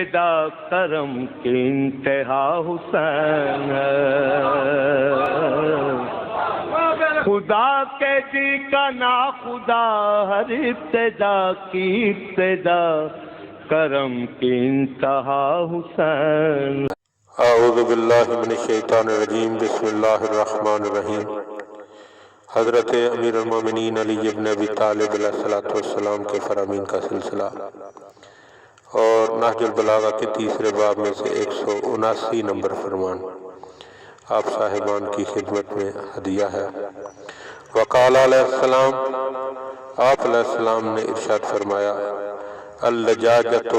ابتدا کرم کی انتہا حسین ہے، خدا کے جی کا نا خدا، ہر ابتدا کی ابتدا کرم کی انتہا حسین۔ اعوذ باللہ من الشیطان الرجیم، بسم اللہ الرحمن الرحیم۔ حضرت امیر المومنین علی ابن ابی طالب علیہ السلام کے فرامین کا سلسلہ اور نہج البلاغہ کے تیسرے باب میں سے 179 نمبر فرمان آپ صاحبان کی خدمت میں ہدیہ ہے۔ وقال علیہ السلام، آپ علیہ السلام نے ارشاد فرمایا، اللجاجۃ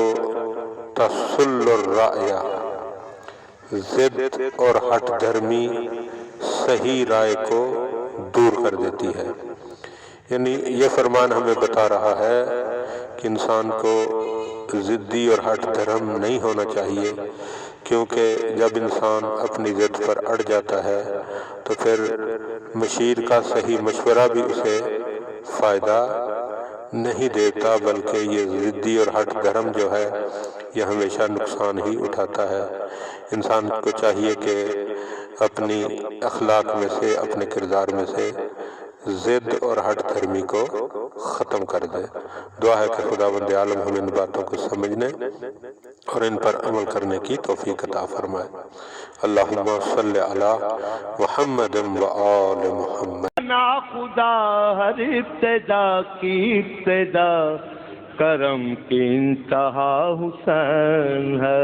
تسل الرأی، ضد اور ہٹ دھرمی صحیح رائے کو دور کر دیتی ہے۔ یعنی یہ فرمان ہمیں بتا رہا ہے کہ انسان کو ضدی اور ہٹ دھرم نہیں ہونا چاہیے، کیونکہ جب انسان اپنی ضد پر اڑ جاتا ہے تو پھر مشیر کا صحیح مشورہ بھی اسے فائدہ نہیں دیتا، بلکہ یہ ضدی اور ہٹ دھرم جو ہے یہ ہمیشہ نقصان ہی اٹھاتا ہے۔ انسان کو چاہیے کہ اپنی اخلاق میں سے، اپنے کردار میں سے ضد اور ہٹ دھرمی کو ختم کر دے۔ دعا ہے کہ خداوند عالم ہمیں ان باتوں کو سمجھنے اور ان پر عمل کرنے کی توفیق عطا فرمائے۔ اللہم صلی علی محمد و آل محمد۔ نا خدا ہر ابتدا کی ابتدا کرم کی انتہا حسین ہے۔